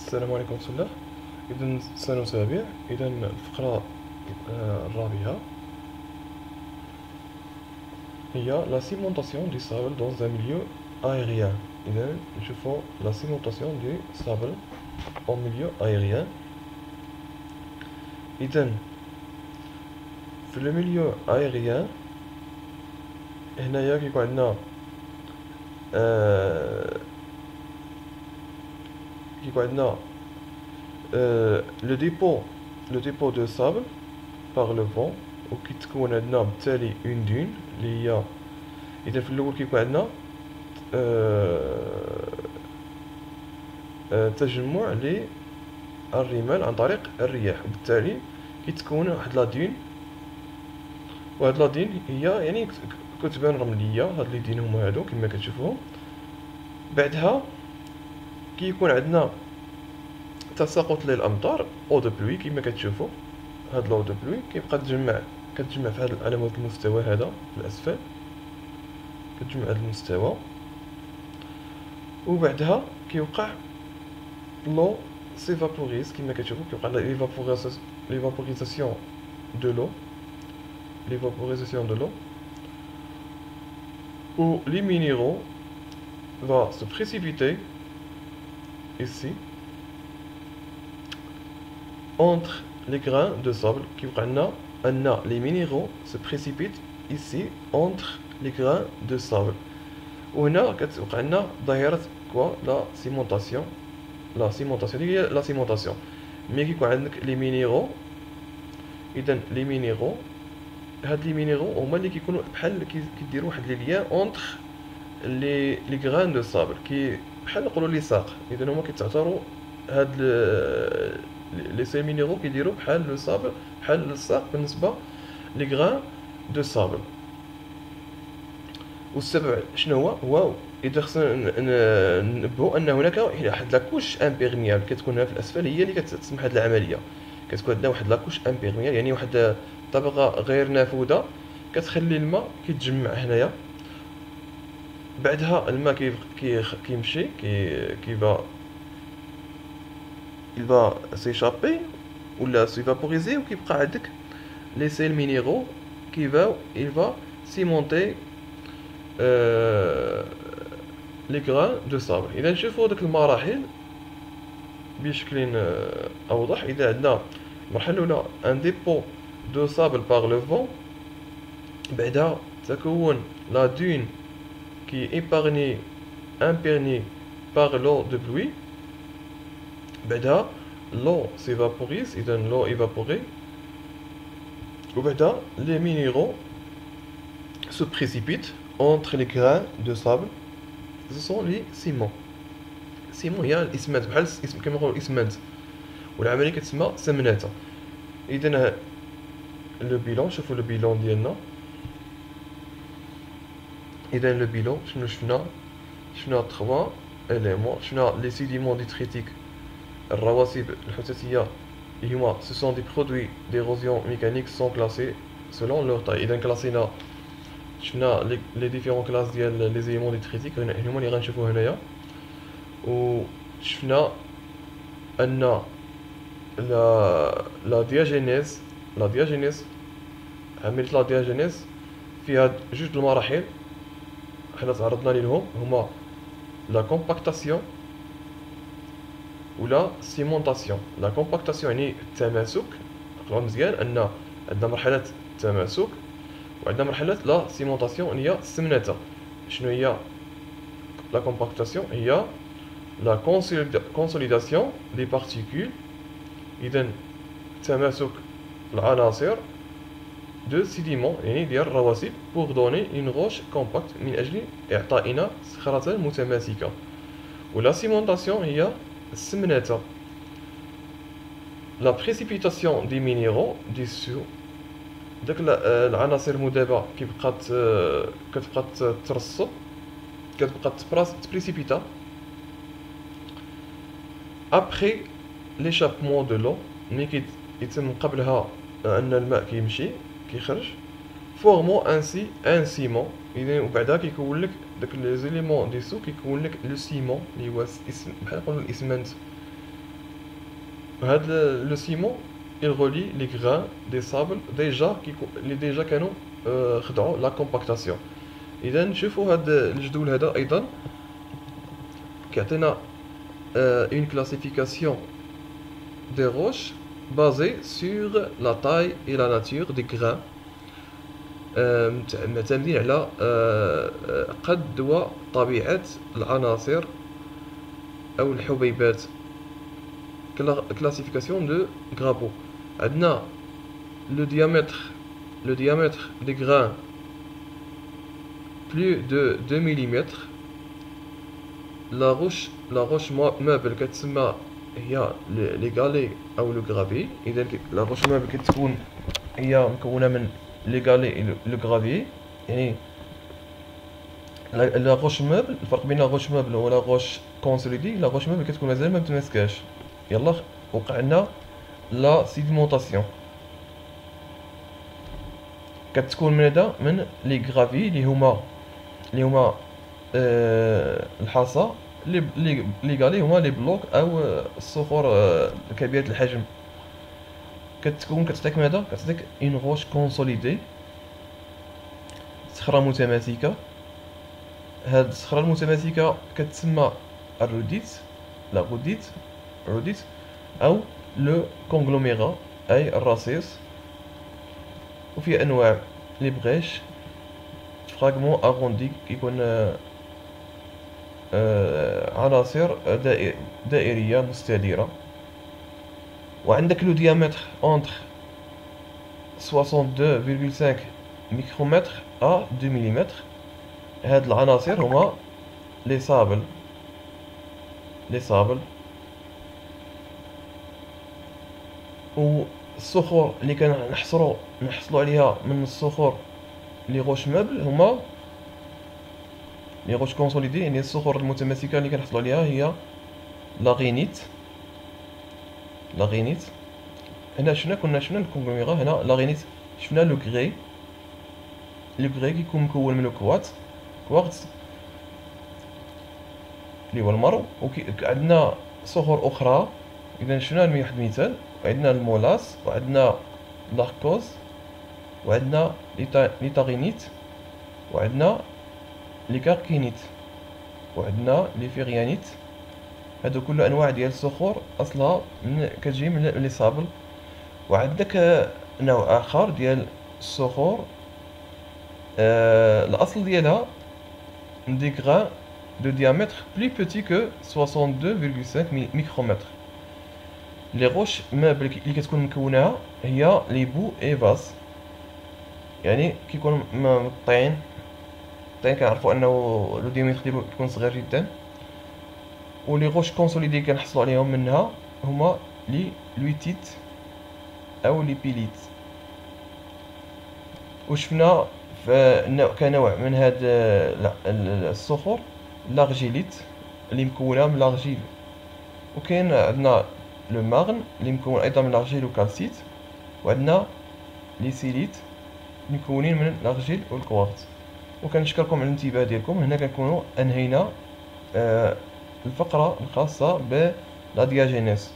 السلام عليكم ورحمة الله. إذا سنتابع. إذا الفقرة الرابعة هي la cimentation du sable dans un milieu aérien. إذا نشوفو la cimentation du sable en milieu aérien. إذا في le milieu aérien هنايا كيكون عندنا le dépôt de sable par le vent وكيتكون عندنا بالتالي اون دون اللي هي اذا في الاول كيكون عندنا تجمع للرمال عن طريق الرياح وبالتالي كيتكون واحد لا دون وهاد لا دون هي يعني كتبان رمليه. هاد لي دين هما هادو كما كتشوفوهم. بعدها كيكون عندنا تساقط للامطار او دو بلوي كما كتشوفوا. هاد لو دو بلوي كيبقى كتجمع في هذا على هذا المستوى هذا في الاسفل، كتجمع هذا المستوى وبعدها كيوقع لو سيفابوريز كما كتشوفوا. كيوقع ليفابوريزاسيون دو لو où les minéraux vont se précipiter ici entre les grains de sable. Les minéraux se précipitent ici entre les grains de sable. وهنا كتوقع لنا ظاهرة كوا لا سيمونطاسيون. هي لا سيمونطاسيون ملي كيكون عندك لي مينيرو. اذا لي مينيرو هاد لي مينيرو هما اللي كيكونوا بحال كيديروا واحد لي ليان اونتر لي غران دو صابل بحال نقولوا لي ساق. اذا هما كيتعتبروا هاد لي سي مينيرو كيديروا بحال لو صابل بحال الساق بالنسبه لي غران دو صابل. والسبب شنو هو اذا خصنا ننبهوا ان هناك واحد لاكوش امبيرميال كتكون في الاسفل هي اللي كتسمح هاد العمليه. كتكون عندنا واحد لاكوش امبيرميال يعني واحد طبقه غير نافذه كتخلي الماء كيتجمع هنايا. بعدها الماء كيمشي كيبا il va s'échapper ولا s'évaporiser وكيبقى عندك les sels minéraux il va cimenter les grains de sable. اذا نشوفوا داك المراحل بشكل اوضح. اذا عندنا المرحله الاولى ان ديبو دو sable par le vent. بعدا تكون la dune qui est imprégnée par l'eau de pluie. بعدا l'eau s'évaporise. إذا l'eau évaporée. وبعدا les minéraux se précipitent entre les grains de sable. Ce sont les ciments. ciment هي الاسمنت بحال كما نقولوا الاسمنت والعمليه كتسمى سمنته. إذا لو بيلون شوفوا لو بيلون ديالنا. اذا لو بيلون شنو شفنا 3 éléments. شفنا لي سيديمون ديتريتيك الرواسب الحثاثيه اللي هما ce sont des produits d'érosion mécanique sont classés selon leur taille. اذا كلاسينا شفنا لي ديفيرون كلاس ديال لي زيليمون ديتريتيك هما اللي غنشوفوا هنايا. وشفنا ان لا دياجينيز عمليه لا دياجينيز فيها جوج المراحل حنا تعرضنا لهم هما لا كومباكتاسيون ولا سيمونطاسيون. لا كومباكتاسيون يعني التماسك. نقراو مزيان ان عندنا مرحله التماسك وعندنا مرحله لا سيمونطاسيون هي السمنته. شنو هي لا كومباكتاسيون؟ هي لا كونسوليداسيون دي بارتيكول. اذا تماسك العناصر de sédiments يعني ديال الرواسب pour donner une roche compacte من أجل إعطائنا صخرة متماسكة. ولا سيمونطاسيون هي السمنة. la précipitation des minéraux dissous. داك العناصر المذابة كتبقى ترسب كتبقى تبريسيبيتا après l'échappement de l'eau. ملي يتم قبلها ان الماء كيخرج فورمون انسي ان سيمون. اذا وبعدا كيكون لك داك لي زيليمون ديسو كيكون لك لو سيمون اللي هو بحال نقولوا الاسمنت Le ciment, il relie les grains des sables déjà كانوا خدعوا la compactation. إذا نشوفوا هذا الجدول هذا أيضا كيعطينا une classification des roches basée sur la taille et la nature des grains معتمدين على قد وطبيعة العناصر أو الحبيبات. Classification de Grapeau. عندنا le diamètre des grains plus de 2 mm. La roche meuble كتسمى هي les galets أو le gravier. إذا la roche meuble كتكون هي مكونة من les galets et le gravier. يعني لا روش موبل، الفرق بين لا روش موبل و لا روش كونسوليدي، لا روش موبل كتكون مازال ما متماسكاش، يلا وقع عندنا لا سيديمونطاسيون، كتكون من هذا من لي غرافي اللي هما الحصى، لي غالي هما لي بلوك او الصخور كبيرة الحجم، كتعطيك ماذا؟ كتعطيك اون روش كونسوليدي، صخرة متماسكة. هاد الصخرة المتماسكة كتسمى الروديت، لا روديت أو لو كونغلوميرا أي الرصيص. وفي أنواع لي بغيش، فراغمون أغوندي كيكون عناصر دائرية مستديرة. وعندك لو ديامتر أونتر 62.5 ميكرومتر أ 2 مليمتر. هاد العناصر هما لي صابل والصخور اللي كنحصلوا عليها من الصخور لي غوش موبل هما لي غوش كونسوليدي، يعني الصخور المتماسكه اللي كنحصلوا عليها هي لاغينيت. هنا شفنا الكونغلوميرا، هنا لاغينيت شفنا لو غري كيكون مكون من كوارتز اللي هو المرو. عندنا صخور اخرى، اذا شفنا واحد المثال، عندنا المولاس وعندنا لاركوز وعندنا ليتاغينيت وعندنا لي كاركينيت وعندنا لي فيريانيت. هادو كله انواع ديال الصخور اصلها كتجي من لي صابل. وعندك نوع اخر ديال الصخور الاصل ديالها دي غران de diamètre plus petit que 62.5 micromètres. لي روش مابل اللي كتكون مكوناها هي لي بو اي فاز، يعني كيكون الطين كنعرفوا انه لو ديامتر ديالو كيكون صغير جدا. ولي روش كونسوليدي كنحصلوا عليهم منها هما لي لويتيت او لي بيليت. وشفنا كنوع من هاد الصخور لارجيليت اللي مكونه من لارجيل، وكاين عندنا لو ماغن اللي مكون ايضا من لارجيل وكالسيت، وعندنا لي سيليت مكونين من لارجيل والكوارتز. وكنشكركم على الانتباه ديالكم. هنا كنكونوا انهينا الفقره الخاصه بلا دياجينيس.